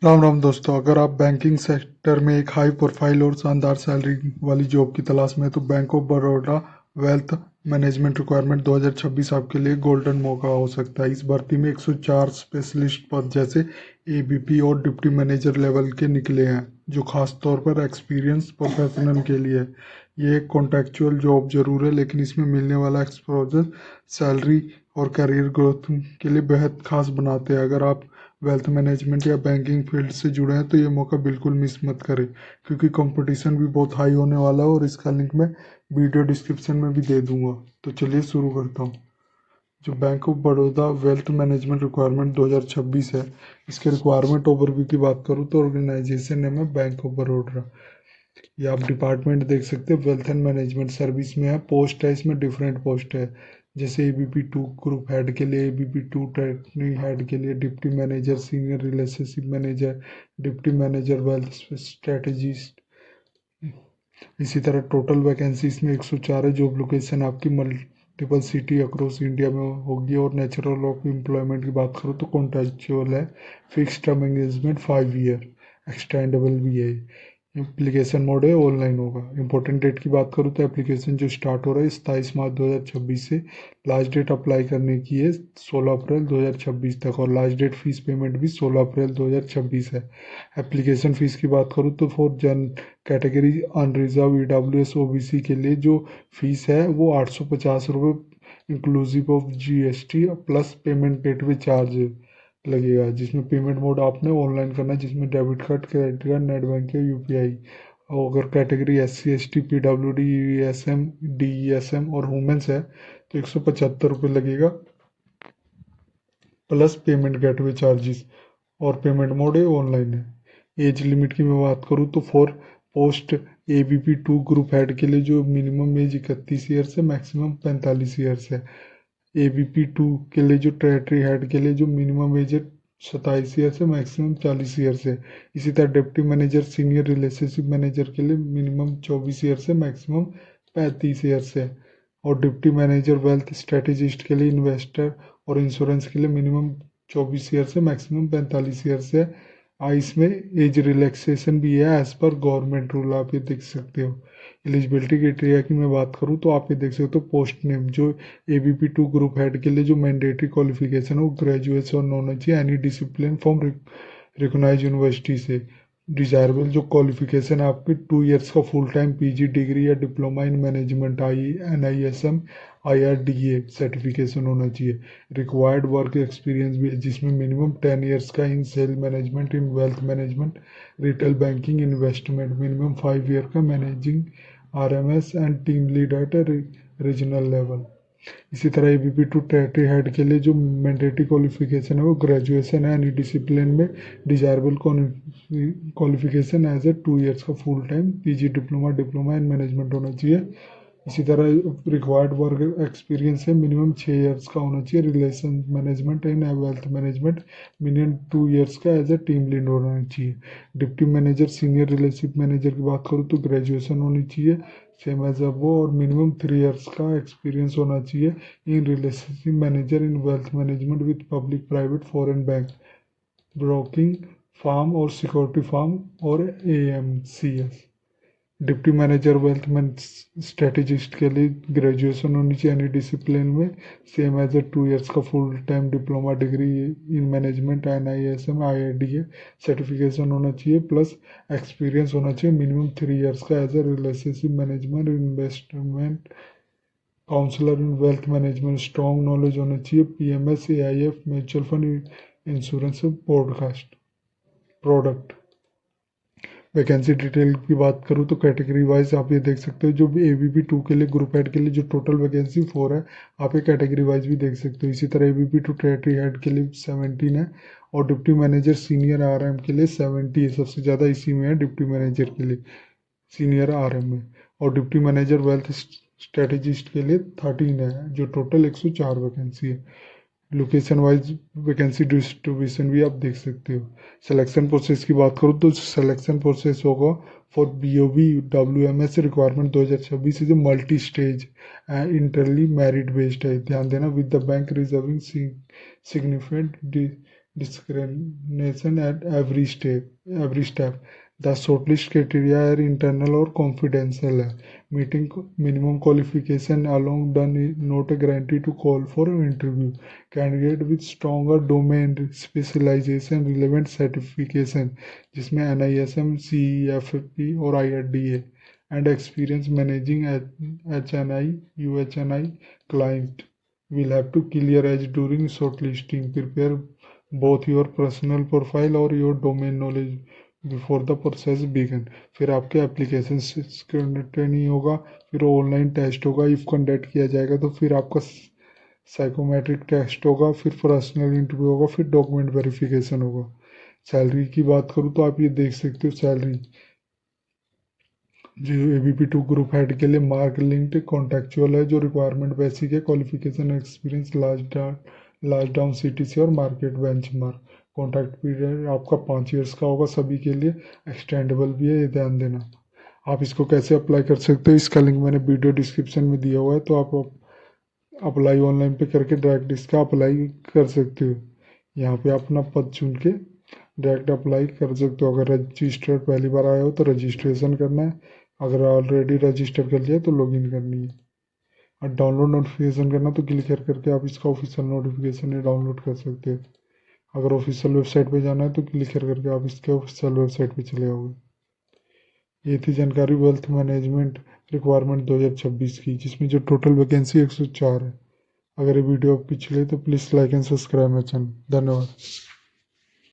राम राम दोस्तों, अगर आप बैंकिंग सेक्टर में एक हाई प्रोफाइल और शानदार सैलरी वाली जॉब की तलाश में हैं तो bank of Baroda wealth management requirement 2026 आपके लिए गोल्डन मौका हो सकता है। इस भर्ती में 104 स्पेशलिस्ट पद जैसे एबीपी और डिप्टी मैनेजर लेवल के निकले हैं, जो खास तौर पर एक्सपीरियंस प्रोफेशनल के लिए है। ये एक कॉन्ट्रैक्चुअल जॉब जरूर है, लेकिन इसमें मिलने वाला एक्सपोजर, सैलरी और करियर ग्रोथ के लिए बेहद खास बनाते हैं। अगर आप वेल्थ मैनेजमेंट या बैंकिंग फील्ड से जुड़े हैं तो ये मौका बिल्कुल मिस मत करें, क्योंकि कंपटीशन भी बहुत हाई होने वाला है और इसका लिंक मैं वीडियो डिस्क्रिप्शन में भी दे दूंगा। तो चलिए शुरू करता हूँ। जो bank of Baroda wealth management requirement 2026 है, इसके रिक्वायरमेंट ओवरव्यू की बात करूँ तो ऑर्गेनाइजेशन नेम है बैंक ऑफ बड़ौदा। ये आप डिपार्टमेंट देख सकते हैं, वेल्थ एंड मैनेजमेंट सर्विस में है। पोस्ट है, इसमें डिफरेंट पोस्ट है, जैसे एबीपी 2 ग्रुप हेड के लिए, एबीपी 2 ट्रेनिंग हेड के लिए, deputy manager, senior relationship manager, deputy manager wealth strategist. इसी तरह टोटल वैकेंसी इसमें 104 है। जॉब लोकेशन आपकी मल्टीपल सिटी अक्रॉस इंडिया में होगी। और नेचुरल ऑफ एम्प्लॉयमेंट की बात करूँ तो कॉन्ट्रेक्चुअल है, fix term engagement 5 year, extendable भी है। एप्लीकेशन मोड है, ऑनलाइन होगा। इंपॉर्टेंट डेट की बात करूँ तो एप्लीकेशन जो स्टार्ट हो रहा है 27 मार्च 2026 से। लास्ट डेट अप्लाई करने की है 16 अप्रैल 2026 तक, और लास्ट डेट फीस पेमेंट भी 16 अप्रैल 2026 है। एप्लीकेशन फीस की बात करूँ तो फॉर जन कैटेगरी अनरिजर्व ईडब्ल्यूएस ओबीसी के लिए जो फीस है वो 850 रुपये inclusive of GST plus payment gateway charge लगेगा, जिसमें पेमेंट मोड आपने ऑनलाइन करना है, जिसमें debit card, credit card, net banking, UPI. और अगर category SC ST PWD ESM DESM और वुमेन्स है तो 175 रुपये लगेगा प्लस पेमेंट गेटवे चार्जेस, और पेमेंट मोड है ऑनलाइन है। एज लिमिट की मैं बात करूँ तो for post ABP 2 group head के लिए जो मिनिमम एज 31 ईयर्स है, मैक्सिमम 45 ईयर्स है। ABP 2 के लिए जो टेरिटरी हेड के लिए जो मिनिमम एज है 27 ईयर्स है, मैक्सिमम 40 ईयर्स है। इसी तरह deputy manager senior relationship manager के लिए मिनिमम 24 ईयर्स है, मैक्सिमम 35 ईयर्स है। और डिप्टी मैनेजर वेल्थ स्ट्रेटेजिस्ट के लिए इन्वेस्टर और इंश्योरेंस के लिए मिनिमम 24 ईयर्स है, मैक्सिमम 45 ईयर्स है। इसमें एज रिलैक्सेशन भी है एज पर गवर्नमेंट रूल, आप ये देख सकते हो। एलिजिबिलिटी क्राइटेरिया की मैं बात करूँ तो आप ये देख सकते हो, पोस्ट नेम जो ABP 2 ग्रुप हेड के लिए जो मैंडेटरी क्वालिफिकेशन है वो ग्रेजुएशन होना चाहिए any discipline from recognise university से। डिजायरेबल जो क्वालिफिकेशन है आपकी 2 ईयर्स का फुल टाइम पीजी डिग्री या diploma in management NISM IRDA certification होना चाहिए। रिक्वायर्ड वर्क एक्सपीरियंस भी है, जिसमें मिनिमम 10 ईयर्स का in sale management, in wealth management, retail banking, investment, minimum 5 year का managing RMS and team lead at regional level. इसी तरह ABP 2 टेरिटरी हेड के लिए जो मैंडेटरी क्वालिफिकेशन है वो ग्रेजुएशन है एनी डिसिप्लिन में। Desirable qualification as a 2 years का full time PG diploma, diploma in management होना चाहिए। इसी तरह रिक्वायर्ड वर्क एक्सपीरियंस है, मिनिमम 6 ईयर्स का होना चाहिए relation management and wealth management, minimum 2 years का एज ए टीम लीड होना चाहिए। Deputy manager senior relationship manager की बात करूँ तो ग्रेजुएशन होनी चाहिए सेम एज अब वो, और मिनिमम 3 ईयर्स का एक्सपीरियंस होना चाहिए in relationship manager in wealth management with public private foreign bank, broking firm और सिक्योरिटी फार्म और AMCS। Deputy manager wealth strategist के लिए ग्रेजुएशन होनी चाहिए एनी डिसिप्लिन में सेम एज ए 2 ईयर्स का full time diploma degree in management NISM IRDA certification होना चाहिए, प्लस एक्सपीरियंस होना चाहिए मिनिमम 3 ईयर्स का as a relationship management, investment counsellor in wealth management. Strong knowledge होना चाहिए PMS AIF mutual fund insurance podcast product. Vacancy detail की बात करूँ तो कैटेगरी वाइज आप ये देख सकते हो, जो ABP 2 के लिए ग्रुप हेड के लिए जो टोटल वैकेंसी 4 है, आप ये कैटेगरी वाइज भी देख सकते हो। इसी तरह ABP 2 टेरिटरी हेड के लिए 17 है, और डिप्टी मैनेजर सीनियर RM के लिए 70 है। सबसे ज़्यादा इसी में है डिप्टी मैनेजर के लिए, सीनियर RM में। और डिप्टी मैनेजर वेल्थ स्ट्रेटेजिस्ट के लिए 13 है, जो टोटल 104 वैकेंसी है। लोकेशन वाइज वैकेंसी डिस्ट्रीब्यूशन भी आप देख सकते हो। सिलेक्शन प्रोसेस की बात करूँ तो सिलेक्शन प्रोसेस होगा for BOB WMS requirement 2026 is multi stage इंटरली merit based है, ध्यान देना, with the bank reserving significant discrimination at every step. The shortlist criteria are internal or confidential है. Meeting minimum qualification along done is not a guarantee to call for an interview. Candidate with stronger domain specialization relevant certification जिसमें NISM, CEFP और IRDA and experience managing HNI, UHNI client will have to clear edge during shortlisting. Prepare both your personal profile और your domain knowledge before the process begin. फिर आपके application scrutiny होगा, फिर online test होगा, if conduct किया जाएगा तो फिर आपका साइकोमेट्रिक टेस्ट होगा, फिर पर्सनल इंटरव्यू होगा, फिर डॉक्यूमेंट वेरिफिकेशन होगा. सैलरी की बात करूँ तो आप ये देख सकते हो सैलरी जो ABP2 ग्रुप हेड के लिए मार्क लिंक्ड कॉन्टेक्चुअल है, जो रिक्वायरमेंट बेसिक है, qualification experience last down CTC और मार्केट बेंचमार्क. कॉन्ट्रैक्ट पीरियड आपका 5 ईयर्स का होगा सभी के लिए, एक्सटेंडेबल भी है, ये ध्यान देना. आप इसको कैसे अप्लाई कर सकते हो इसका लिंक मैंने वीडियो डिस्क्रिप्शन में दिया हुआ है, तो आप अप्लाई ऑनलाइन पे करके डायरेक्ट इसका अप्लाई कर सकते हो. यहाँ पे अपना पद चुन के डायरेक्ट अप्लाई कर सकते हो. अगर रजिस्टर पहली बार आया हो तो रजिस्ट्रेशन करना है, अगर ऑलरेडी रजिस्टर कर लिया तो लॉगिन करनी है. और डाउनलोड नोटिफिकेशन करना तो क्लिक करके आप इसका ऑफिशियल नोटिफिकेशन डाउनलोड कर सकते हो. अगर ऑफिशियल वेबसाइट पे जाना है तो क्लिक करके आप इसके ऑफिशियल वेबसाइट पे चले आओगे. ये थी जानकारी वेल्थ मैनेजमेंट रिक्वायरमेंट 2026 की, जिसमें जो टोटल वैकेंसी 104 है. अगर ये वीडियो आपको अच्छी लगी तो please like and subscribe my channel. धन्यवाद.